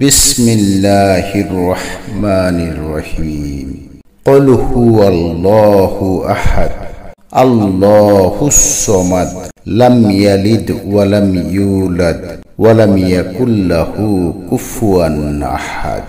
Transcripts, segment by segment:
বিসমিল্লাহির রহমানির রহিম। কুল হুয়াল্লাহু আহাদ আল্লাহুস সামাদ লাম ইয়ালিদ ওয়া লাম ইউলাদ ওয়া লাম ইয়াকুল লাহু কুফুয়ান আহাদ।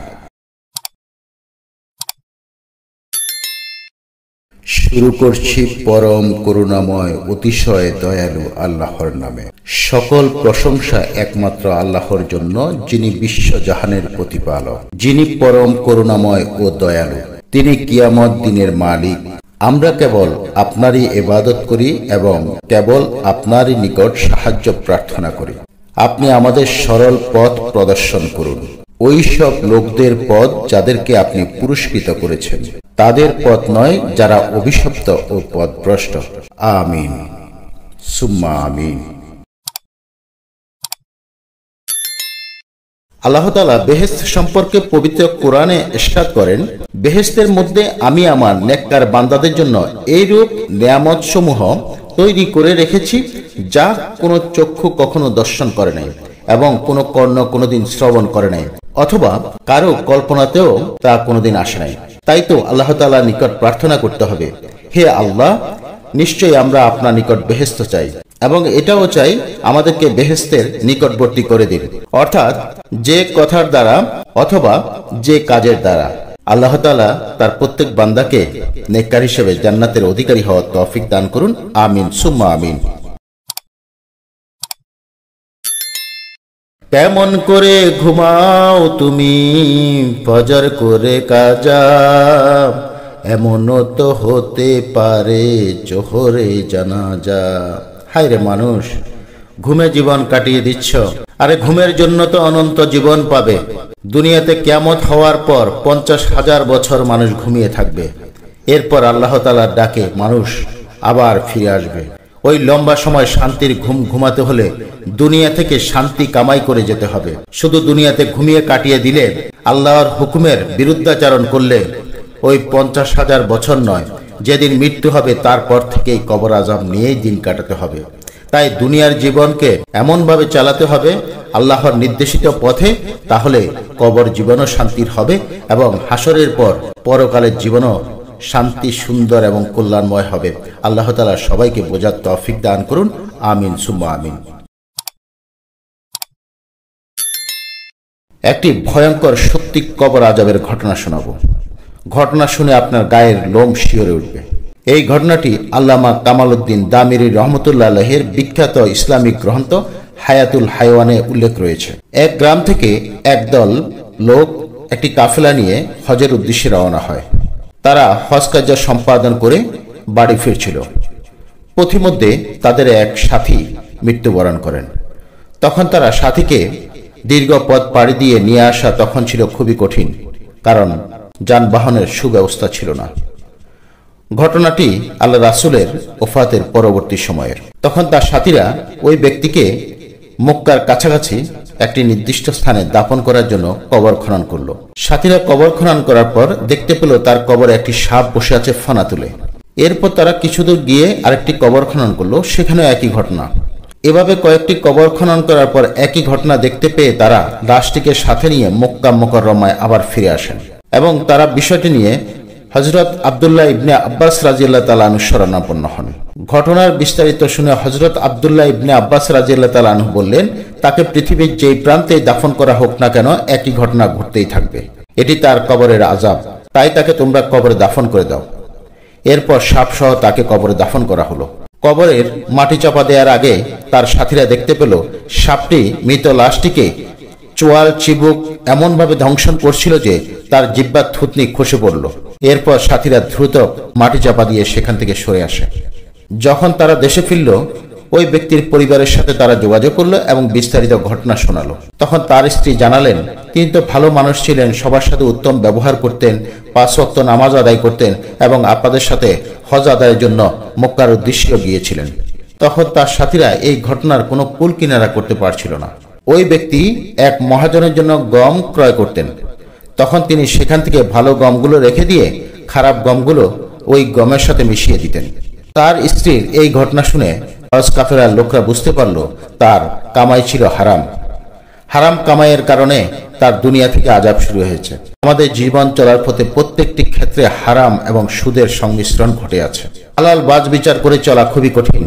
শুরু করছি পরম করুণাময় অতিশয় দয়ালু আল্লাহর নামে। সকল প্রশংসা একমাত্র আল্লাহর জন্য, যিনি বিশ্বজাহানের প্রতিপালক, যিনি পরম করুণাময় ও দয়ালু। তিনি কিয়ামত দিনের মালিক। আমরা কেবল আপনারই ইবাদত করি এবং কেবল আপনারই নিকট সাহায্য প্রার্থনা করি। আপনি আমাদের সরল পথ প্রদর্শন করুন, ওই সব লোকদের পথ যাদেরকে আপনি পুরস্কৃত করেছেন, তাদের পথ নয় যারা অভিশপ্ত ও পথভ্রষ্ট। আমিন সুম্মা আমিন। আল্লাহ তাআলা বেহেশত সম্পর্কে পবিত্র কোরআনে ইরশাদ করেন, বেহেশতের মধ্যে আমি আমার নেককার বান্দাদের জন্য এইরূপ নিয়ামত সমূহ তৈরি করে রেখেছি যা কোনো চক্ষু কখনো দর্শন করে নাই এবং কোনো কর্ণ কোনোদিন শ্রবণ করে নাই, অথবা কারো কল্পনাতেও তা কোনোদিন আসে নাই। তাই তো আল্লাহ তাআলার নিকট প্রার্থনা করতে হবে, হে আল্লাহ, নিশ্চয়ই আমরা আপনার নিকট বেহেশত চাই এবং এটাও চাই আমাদেরকে বেহেশতের নিকটবর্তী করে দিন। অর্থাৎ যে কথার দ্বারা অথবা যে কাজের দ্বারা আল্লাহ তাআলা তার প্রত্যেক বান্দাকে নেককার হিসেবে জান্নাতের অধিকারী হওয়ার তৌফিক দান করুন। আমিন সুম্মা আমিন। কেমন করে ঘুমাও তুমি ফজর করে কাজা, এমনও তো হতে পারে জোহরে জানাজা। হায় রে মানুষ, ঘুমে জীবন কাটিয়ে দিচ্ছ। আরে ঘুমের জন্য তো অনন্ত জীবন পাবে। দুনিয়াতে কিয়ামত হওয়ার পর 50,000 বছর মানুষ ঘুমিয়ে থাকবে। এরপর আল্লাহ তাআলার ডাকে মানুষ আবার ফিরে আসবে। ওই লম্বা সময় শান্তির ঘুম ঘুমাতে হলে দুনিয়া থেকে শান্তি কামাই করে যেতে হবে। শুধু দুনিয়াতে ঘুমিয়ে কাটিয়ে দিলে, আল্লাহর হুকুমের বিরুদ্ধাচরণ করলে ওই 50,000 বছর নয়, যেদিন মৃত্যু হবে তারপর থেকেই কবর আযাব নিয়েই দিন কাটাতে হবে। তাই দুনিয়ার জীবনকে এমনভাবে চালাতে হবে আল্লাহর নির্দেশিত পথে, তাহলে কবর জীবনও শান্তির হবে এবং হাসরের পর পরকালের জীবনও শান্তি, সুন্দর এবং কল্যাণময় হবে। আল্লাহ তাআলা সবাইকে বোঝার তৌফিক দান করুন। আমিন সুম্মা আমিন। একটি ভয়ঙ্কর সত্যি কবর আযাবের ঘটনা শোনাবো। ঘটনা শুনে আপনার গায়ের লোম শিওরে উঠবে। এই ঘটনাটি আল্লামা কামাল উদ্দিন দামিরি রহমতুল্লাহ আলাইহির বিখ্যাত ইসলামিক গ্রন্থ হায়াতুল হায়ওয়ানে উল্লেখ রয়েছে। এক গ্রাম থেকে একদল লোক একটি কাফেলা নিয়ে হজের উদ্দেশ্যে রওনা হয়। তারা হজ কার্য সম্পাদন করে বাড়ি ফিরছিল। পথিমধ্যে তাদের এক সাথী মৃত্যুবরণ করেন। তখন তারা সাথীকে দীর্ঘ পথ পাড়ি দিয়ে নিয়ে আসা তখন ছিল খুবই কঠিন, কারণ যানবাহনের সুব্যবস্থা ছিল না। ঘটনাটি আল্লাহ রাসূলের ওফাতের পরবর্তী সময়ের। তখন তার সাথীরা ওই ব্যক্তিকে মক্কার কাছাকাছি একটি নির্দিষ্ট স্থানে দাফন করার জন্য কবর খনন করল। সাথীরা কবর খনন করার পর দেখতে পেল তার কবরে একটি সাপ বসে আছে ফনা তুলে। এরপর তারা কিছুদূর গিয়ে আরেকটি কবর খনন করলো, সেখানেও একই ঘটনা। এভাবে কয়েকটি কবর খনন করার পর একই ঘটনা দেখতে পেয়ে তারা লাশটিকে সাথে নিয়ে মক্কা মুকাররমায় আবার ফিরে আসেন এবং তারা বিষয়টি নিয়ে হযরত আব্দুল্লাহ ইবনে আব্বাস রাদিয়াল্লাহু তাআলা আনহু শরণাপন্ন হন। ঘটনার বিস্তারিত শুনে হযরত আব্দুল্লাহ ইবনে আব্বাস রাদিয়াল্লাহু তাআলা আনহু বললেন, তাকে পৃথিবীর যেই প্রান্তে দাফন করা হোক না কেন একই ঘটনা ঘটতেই থাকবে। এটি তার কবরের আযাব, তাই তাকে তোমরা কবরে দাফন করে দাও। এরপর সাপসহ তাকে কবরে দাফন করা হলো। কবরের মাটি চাপা দেওয়ার আগে তার সাথীরা দেখতে পেল সাপটি মৃত লাশটিকে চোয়াল চিবুক এমনভাবে ধ্বংসন করছিল যে তার জিহ্বার থুতনি খসে পড়ল। এরপর সাথীরা দ্রুত মাটি চাপা দিয়ে সেখান থেকে সরে আসে। যখন তারা দেশে ফিরল, ওই ব্যক্তির পরিবারের সাথে তারা যোগাযোগ করলো এবং বিস্তারিত ঘটনা শোনালো। তখন তার স্ত্রী জানালেন, তিনি তো ভালো মানুষ ছিলেন, সবার সাথে উত্তম ব্যবহার করতেন, 5 ওয়াক্ত নামাজ আদায় করতেন এবং আপনাদের সাথে হজ আদায়ের জন্য মক্কার উদ্দেশ্যে গিয়েছিলেন। তখন তার সাথীরা এই ঘটনার কোনো কুল কিনারা করতে পারছিল না। ওই ব্যক্তি এক মহাজনের জন্য গম ক্রয় করতেন। তখন তিনি সেখান থেকে ভালো গমগুলো রেখে দিয়ে খারাপ গমগুলো ওই গমের সাথে মিশিয়ে দিতেন। তার স্ত্রীর এই ঘটনা শুনে হজ কাফেলার লোকরা বুঝতে পারল তার কামাই ছিল হারাম। হারাম কামাইয়ের কারণে তার দুনিয়া থেকে আযাব শুরু হয়েছে। আমাদের জীবন চলার পথে প্রত্যেকটি ক্ষেত্রে হারাম এবং সুদের সংমিশ্রণ ঘটে আছে। হালাল বাজ বিচার করে চলা খুবই কঠিন,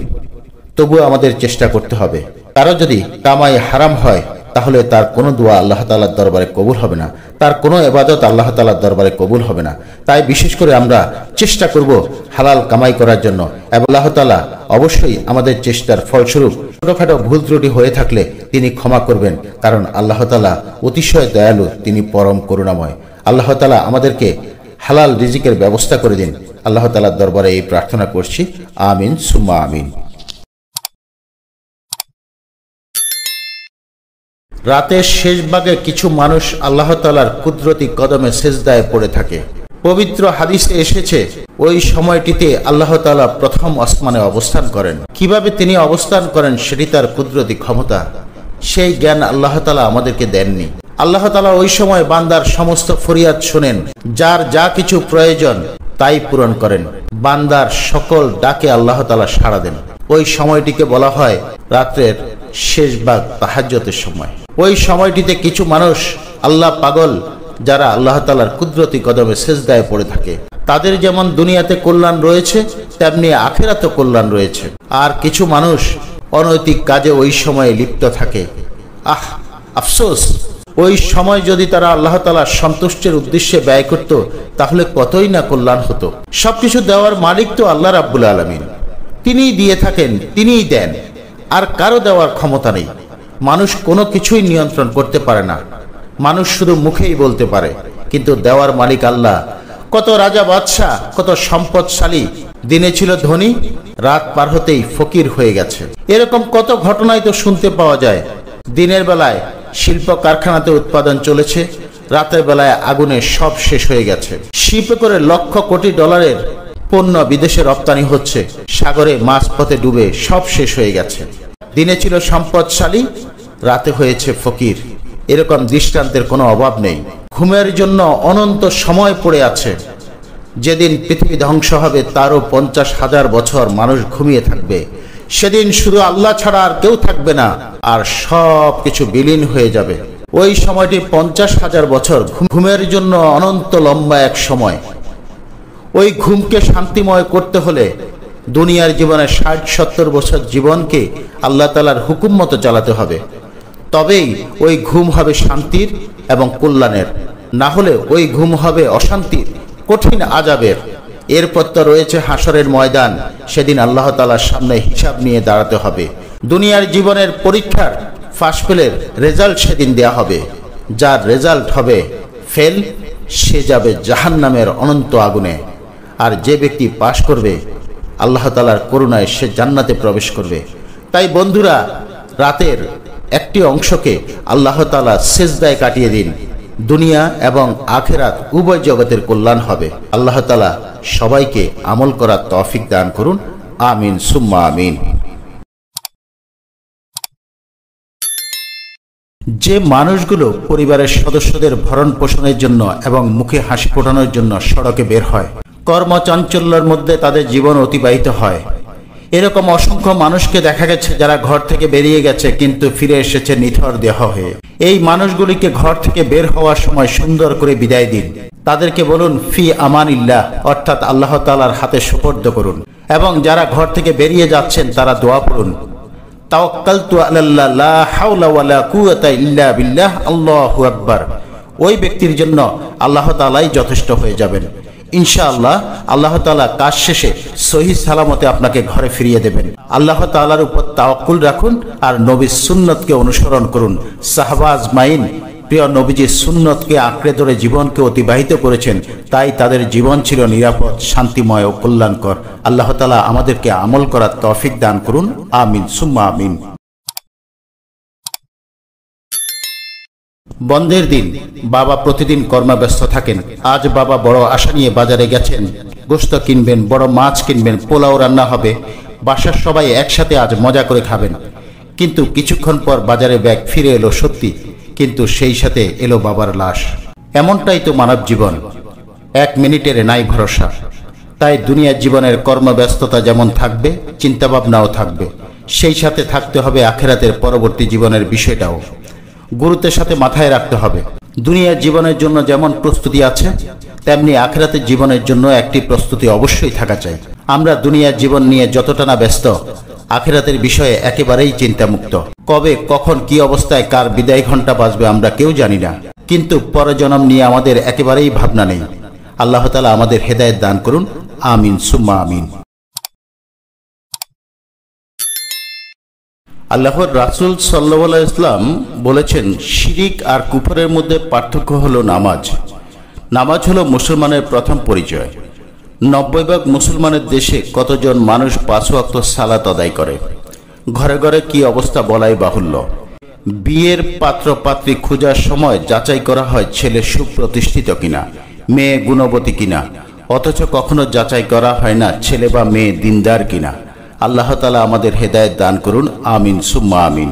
তবুও আমাদের চেষ্টা করতে হবে। কারো যদি কামাই হারাম হয় তাহলে তার কোনো দোয়া আল্লাহ তাআলার দরবারে কবুল হবে না, তার কোনো ইবাদত আল্লাহ তাআলার দরবারে কবুল হবে না। তাই বিশেষ করে আমরা চেষ্টা করব হালাল কামাই করার জন্য, এবং আল্লাহ তাআলা অবশ্যই আমাদের চেষ্টার ফলস্বরূপ ছোটখাটো ভুল ত্রুটি হয়ে থাকলে তিনি ক্ষমা করবেন, কারণ আল্লাহ তাআলা অতিশয় দয়ালু, তিনি পরম করুণাময়। আল্লাহ তাআলা আমাদেরকে হালাল রিজিকের ব্যবস্থা করে দিন। আল্লাহ তাআলার দরবারে এই প্রার্থনা করছি, আমিন সুম্মা আমিন। রাতের শেষ ভাগে কিছু মানুষ আল্লাহ তাআলার কুদরতি কদমে সেজদায় পড়ে থাকে। পবিত্র হাদিসে এসেছে ওই সময়টিতে আল্লাহ তাআলা প্রথম আসমানে অবস্থান করেন। কিভাবে তিনি অবস্থান করেন সেটি তার কুদরতি ক্ষমতা, সেই জ্ঞান আল্লাহ তাআলা আমাদেরকে দেননি। আল্লাহ তাআলা ওই সময় বান্দার সমস্ত ফরিয়াদ শোনেন, যার যা কিছু প্রয়োজন তাই পূরণ করেন। বান্দার সকল ডাকে আল্লাহ তাআলা সাড়া দেন। ওই সময়টিকে বলা হয় রাত্রের শেষ ভাগ, তাহাজ্জুদের সময়। ওই সময়টিতে কিছু মানুষ আল্লাহ পাগল, যারা আল্লাহ তাআলার কুদরতি কদমে সেজদায় পড়ে থাকে। তাদের যেমন দুনিয়াতে কল্যাণ রয়েছে তেমনি আখিরাতেও কল্যাণ রয়েছে। আর কিছু মানুষ অনৈতিক কাজে ওই সময়ে লিপ্ত থাকে। আফসোস, ওই সময় যদি তারা আল্লাহ তাআলার সন্তুষ্টির উদ্দেশ্যে ব্যয় করত তাহলে কতই না কল্যাণ হতো। সবকিছু দেওয়ার মালিক তো আল্লাহ রাব্বুল আলামিন, তিনিই দিয়ে থাকেন, তিনিই দেন, আর কারো দেওয়ার ক্ষমতা নেই। মানুষ কোনো কিছুই নিয়ন্ত্রণ করতে পারে না, মানুষ শুধু মুখেই বলতে পারে, কিন্তু দেওয়ার মালিক আল্লাহ। কত রাজা বাদশাহ, কত সম্পদশালী দিনে ছিল ধনী, রাত পার হতেই ফকির হয়ে গেছে। এরকম কত ঘটনাই তো শুনতে পাওয়া যায়। দিনের বেলায় শিল্প কারখানাতে উৎপাদন চলেছে, রাতের বেলায় আগুনে সব শেষ হয়ে গেছে। শিপে করে লক্ষ কোটি ডলারের পণ্য বিদেশে রপ্তানি হচ্ছে, সাগরে মাঝপথে ডুবে সব শেষ হয়ে গেছে। দিনে ছিল সম্পদশালী, রাতে হয়েছে ফকির। এরকম দৃষ্টান্তের কোনো অভাব নেই। ঘুমের জন্য অনন্ত সময় পড়ে আছে। যেদিন পৃথিবী ধ্বংস হবে তারও 50,000 বছর মানুষ ঘুমিয়ে থাকবে। সেদিন শুধু আল্লাহ ছাড়া আর কেউ থাকবে না, আর সব কিছু বিলীন হয়ে যাবে। ওই সময়টি 50,000 বছর ঘুমের জন্য অনন্ত লম্বা এক সময়। ওই ঘুমকে শান্তিময় করতে হলে দুনিয়ার জীবনে 60-70 বছর জীবনকে আল্লাহ তাআলার হুকুম মতো চালাতে হবে, তবেই ওই ঘুম হবে শান্তির এবং কল্যাণের। না হলে ওই ঘুম হবে অশান্তির, কঠিন আযাবের। এরপর তো রয়েছে হাসরের ময়দান, সেদিন আল্লাহ তাআলার সামনে হিসাব নিয়ে দাঁড়াতে হবে। দুনিয়ার জীবনের পরীক্ষার ফাঁস ফেলের রেজাল্ট সেদিন দেয়া হবে। যার রেজাল্ট হবে ফেল, সে যাবে জাহান্নামের অনন্ত আগুনে। আর যে ব্যক্তি পাশ করবে আল্লাহ তাআলার করুণায় সে জান্নাতে প্রবেশ করবে। তাই বন্ধুরা, রাতের একটি অংশকে আল্লাহ তাআলা সেজদায় কাটিয়ে দিন। দুনিয়া এবং আখিরাত উভয় জগতের কল্যাণ হবে। আল্লাহ তাআলা সবাইকে আমল করার তৌফিক দান করুন, আমিন সুম্মা আমিন। যে মানুষগুলো পরিবারের সদস্যদের ভরণ পোষণের জন্য এবং মুখে হাসি ফোটানোর জন্য সড়কে বের হয়, কর্মচাঞ্চল্যের মধ্যে তাদের জীবন অতিবাহিত হয়, এরকম অসংখ্য মানুষকে দেখা গেছে যারা ঘর থেকে বেরিয়ে গেছে কিন্তু ফিরে এসেছে নিথর দেহ হয়ে। এই মানুষগুলিকে ঘর থেকে বের হওয়ার সময় সুন্দর করে বিদায় দিন। তাদেরকে বলুন ফি আমানিল্লাহ, অর্থাৎ আল্লাহ তাআলার হাতে সুপর্দ করুন। এবং যারা ঘর থেকে বেরিয়ে যাচ্ছেন তারা দোয়া পড়ুন, তাওয়াক্কালতু আলাল্লাহ লা হাওলা ওয়ালা কুওয়াতা ইল্লা বিল্লাহ, আল্লাহু আকবার। ওই ব্যক্তির জন্য আল্লাহ তাআলাই যথেষ্ট হয়ে যাবেন। ইনশাআল্লাহ আল্লাহ তাআলা কাজ শেষে সহিহ সালামতে আপনাকে ঘরে ফিরিয়ে দেবেন। আল্লাহ তাআলার উপর তাওয়াক্কুল রাখুন আর নবীর সুন্নতকে অনুসরণ করুন। সাহাবা আজমাইন প্রিয় নবীজির সুন্নতকে আঁকড়ে ধরে জীবনকে অতিবাহিত করেছেন, তাই তাদের জীবন ছিল নিরাপদ, শান্তিময় ও কল্যাণকর। আল্লাহ তাআলা আমাদেরকে আমল করার তৌফিক দান করুন, আমিন সুম্মা আমিন। বন্ধের দিন বাবা প্রতিদিন কর্মব্যস্ত থাকেন। আজ বাবা বড় আশা নিয়ে বাজারে গেছেন, গোশত কিনবেন, বড় মাছ কিনবেন, পোলাও রান্না হবে, বাসার সবাই একসাথে আজ মজা করে খাবেন। কিন্তু কিছুক্ষণ পর বাজারে ব্যাগ ফিরে এলো সত্যি, কিন্তু সেই সাথে এলো বাবার লাশ। এমনটাই তো মানব জীবন, 1 মিনিটের নাই ভরসা। তাই দুনিয়ার জীবনের কর্মব্যস্ততা যেমন থাকবে, চিন্তাভাবনাও থাকবে, সেই সাথে থাকতে হবে আখিরাতের পরবর্তী জীবনের বিষয়টাও। গুরুত্বের সাথে মাথায় রাখতে হবে। দুনিয়ার জীবনের জন্য যেমন প্রস্তুতি আছে, তেমনি আখিরাতের জীবনের জন্য একটি প্রস্তুতি অবশ্যই থাকা চাই। আমরা দুনিয়ার জীবন নিয়ে যতটা না ব্যস্ত, আখিরাতের বিষয়ে একেবারেই চিন্তামুক্ত। কবে কখন কি অবস্থায় কার বিদায় ঘণ্টা বাজবে আমরা কেউ জানি না, কিন্তু পরজন্ম নিয়ে আমাদের একেবারেই ভাবনা নেই। আল্লাহ তাআলা আমাদের হেদায়েত দান করুন, আমিন সুম্মা আমিন। আল্লাহর রাসূল সাল্লাল্লাহু আলাইহি ওয়াসাল্লাম বলেছেন, শিরিক আর কুফরের মধ্যে পার্থক্য হলো নামাজ। নামাজ হলো মুসলমানের প্রথম পরিচয়। 90 ভাগ মুসলমানের দেশে কতজন মানুষ 5 ওয়াক্ত সালাত আদায় করে? ঘরে ঘরে কি অবস্থা বলাই বাহুল্য। বিয়ের পাত্র পাত্রী খোঁজার সময় যাচাই করা হয় ছেলে সুপ্রতিষ্ঠিত কিনা, মেয়ে গুণবতী কিনা, অথচ কখনো যাচাই করা হয় না ছেলে বা মেয়ে দিনদার কিনা। আল্লাহ তাআলা আমাদের হেদায়েত দান করুন, আমিন সুম্মা আমিন।